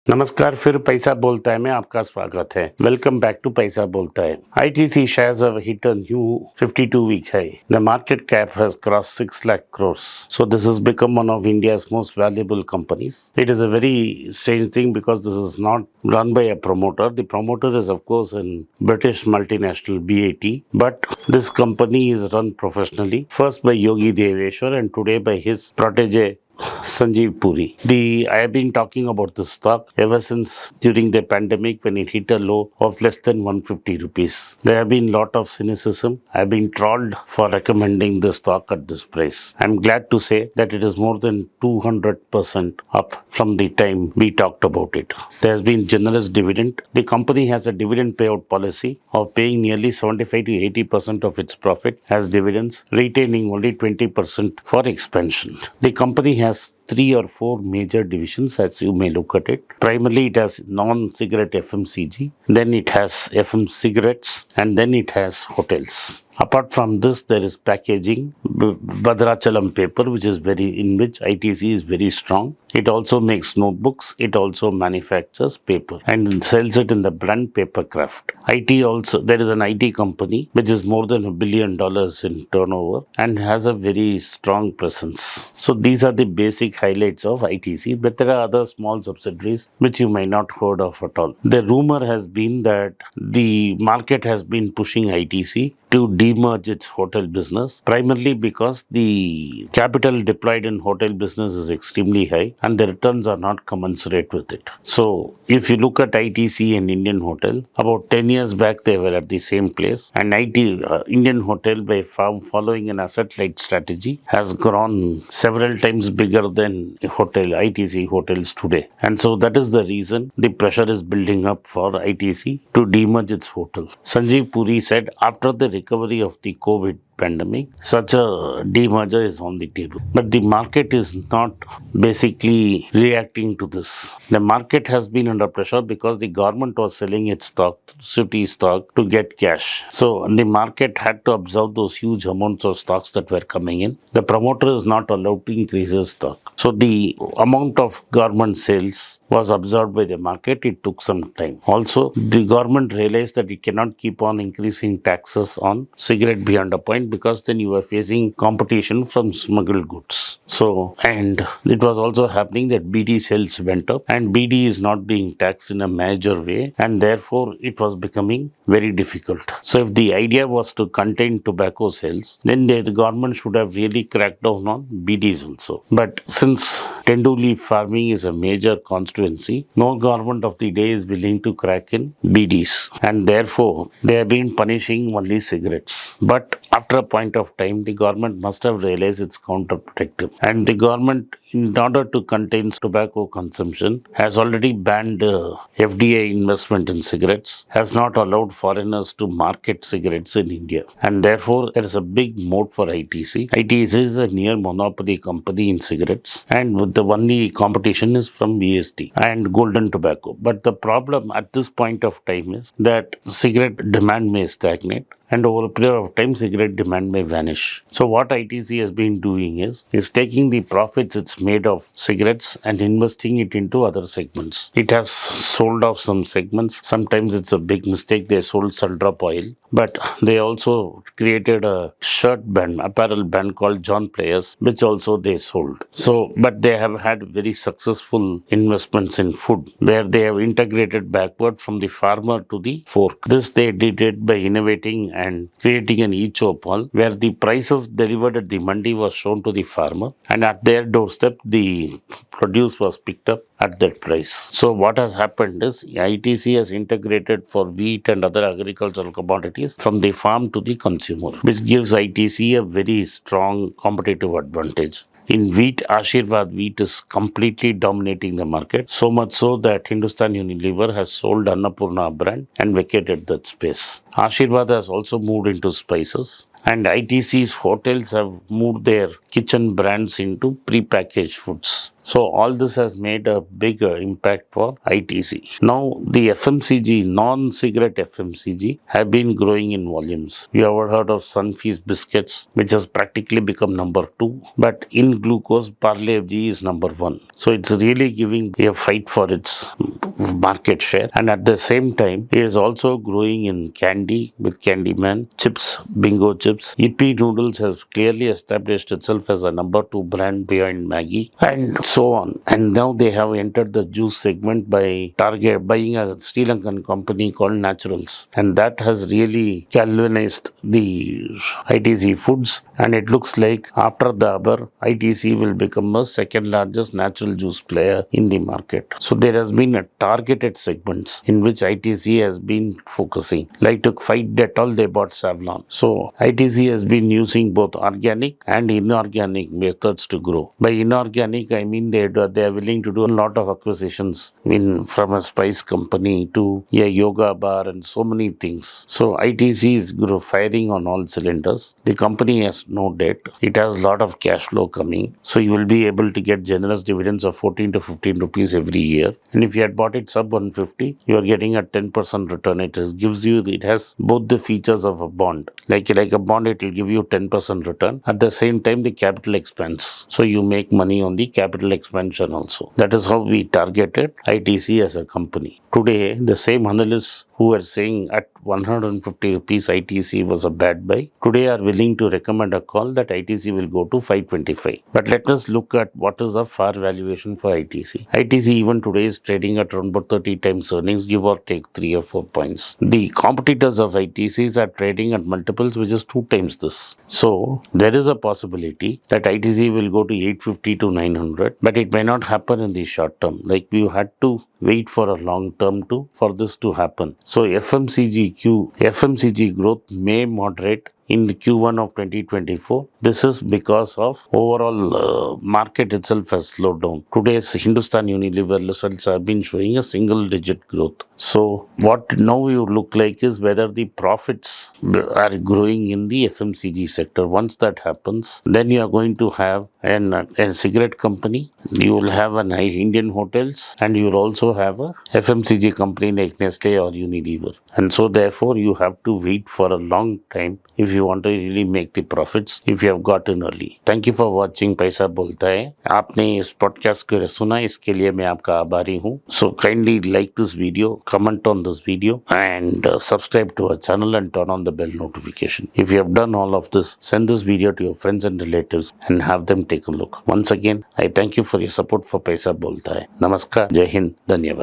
नमस्कार, फिर पैसा बोलता है में आपका स्वागत है। वेलकम बैक टू पैसा बोलता है। ITC shares have hit a new 52-week high. The market cap has crossed 6 lakh crores. So this has become one of India's most valuable companies. It is a very strange thing because this is not run by a promoter. The promoter is of course in British multinational BAT, but this company is run professionally. First by Yogi Deveshwar and today by his protege Sanjeev Puri. I have been talking about this stock ever since during the pandemic when it hit a low of less than 150 rupees. There have been lot of cynicism. I have been trolled for recommending the stock at this price. I am glad to say that it is more than 200% up from the time we talked about it. There has been generous dividend. The company has a dividend payout policy of paying nearly 75 to 80% of its profit as dividends, retaining only 20% for expansion. The company has 3 or 4 major divisions as you may look at it. Primarily it has non-cigarette FMCG, then it has FM cigarettes, and then it has hotels. Apart from this, there is packaging, Bhadrachalam paper, which in which ITC is very strong. It also makes notebooks. It also manufactures paper and sells it in the brand Papercraft. There is an IT company which is more than $1 billion in turnover and has a very strong presence. So these are the basic highlights of ITC, but there are other small subsidiaries which you may not heard of at all. The rumor has been that the market has been pushing ITC to demerge its hotel business, primarily because the capital deployed in hotel business is extremely high and the returns are not commensurate with it. So, if you look at ITC and Indian Hotel, about 10 years back they were at the same place, and Indian Hotel, by following an asset-light strategy, has grown several times bigger than ITC hotels today. And so that is the reason the pressure is building up for ITC to demerge its hotel. Sanjeev Puri said after the recovery of the COVID pandemic, such a demerger is on the table. But the market is not basically reacting to this. The market has been under pressure because the government was selling its stock, city stock, to get cash. So the market had to absorb those huge amounts of stocks that were coming in. The promoter is not allowed to increase his stock. So the amount of government sales was absorbed by the market. It took some time. Also, the government realized that it cannot keep on increasing taxes on cigarette beyond a point, because then you are facing competition from smuggled goods. So, and it was also happening that BD sales went up, and BD is not being taxed in a major way, and therefore it was becoming very difficult. So if the idea was to contain tobacco sales, then the government should have really cracked down on BDs also. But since Tenduli farming is a major constituency, no government of the day is willing to crack in BDs, and therefore they have been punishing only cigarettes. But after a point of time, the government must have realized it's counterproductive, and the government, in order to contain tobacco consumption, has already banned FDI investment in cigarettes, has not allowed foreigners to market cigarettes in India, and therefore there is a big moat for ITC. ITC is a near monopoly company in cigarettes, and with the only competition is from VST and Golden Tobacco. But the problem at this point of time is that cigarette demand may stagnate, and over a period of time, cigarette demand may vanish. So what ITC has been doing is taking the profits it's made of cigarettes and investing it into other segments. It has sold off some segments. Sometimes it's a big mistake. They sold Sundrop oil, but they also created a apparel brand called John Players, which also they sold. So, but they have had very successful investments in food, where they have integrated backward from the farmer to the fork. This they did it by innovating and creating an e-chopal, where the prices delivered at the mandi was shown to the farmer, and at their doorstep the produce was picked up at that price. So what has happened is ITC has integrated for wheat and other agricultural commodities from the farm to the consumer, which gives ITC a very strong competitive advantage. In wheat, Ashirvad wheat is completely dominating the market, so much so that Hindustan Unilever has sold Annapurna brand and vacated that space. Ashirvad has also moved into spices, And ITC's hotels have moved their kitchen brands into prepackaged foods. So all this has made a bigger impact for ITC. Now the FMCG, non-cigarette FMCG, have been growing in volumes. You ever heard of Sunfeast biscuits, which has practically become number 2, but in glucose, Parle FG is number 1. So it's really giving a fight for its market share, and at the same time, it is also growing in candy with Candyman, chips, Bingo chips. Yippee Noodles has clearly established itself as a number 2 brand behind Maggie, and so on. And now they have entered the juice segment by buying a Sri Lankan company called Naturals, and that has really galvanized the ITC foods. And it looks like after the other, ITC will become the second largest natural juice player in the market. So there has been a targeted segments in which ITC has been focusing. Like to fight Dettol, they bought Savlon. So ITC has been using both organic and inorganic methods to grow. By inorganic, I mean they are willing to do a lot of acquisitions from a spice company to a yoga bar and so many things. So ITC is firing on all cylinders. The company has no debt. It has a lot of cash flow coming. So you will be able to get generous dividends of 14 to 15 rupees every year. And if you had bought it sub 150, you are getting a 10% return. It has both the features of a bond. Like a bond, it will give you 10% return. At the same time, the capital expense. So you make money on the capital expansion also. That is how we targeted ITC as a company. Today, the same analysts who were saying at 150 rupees ITC was a bad buy, today are willing to recommend a call that ITC will go to 525. But let us look at what is a fair valuation for ITC. ITC even today is trading at around about 30 times earnings, give or take 3 or 4 points. The competitors of ITCs are trading at multiples which is 2 times this. So there is a possibility that ITC will go to 850 to 900, but it may not happen in the short term. Like we had to wait for a long term for this to happen. So FMCG growth may moderate in the Q1 of 2024. This is because of overall market itself has slowed down. Today's Hindustan Unilever results have been showing a single digit growth. So what now you look like is whether the profits are growing in the FMCG sector. Once that happens, then you are going to have a cigarette company, you will have an Indian hotels, and you will also have a FMCG company like Nestle or Unilever. And so therefore you have to wait for a long time if you want to really make the profits if you have gotten early. Thank you for watching पैसा बोलता है. आपने इस podcast को सुना, इसके लिए मैं आपका आभारी हूँ. So kindly like this video, comment on this video, and subscribe to our channel and turn on the bell notification. If you have done all of this, send this video to your friends and relatives and have them take a look. Once again, I thank you for your support for पैसा बोलता है. नमस्कार, जय हिंद, धन्यवाद.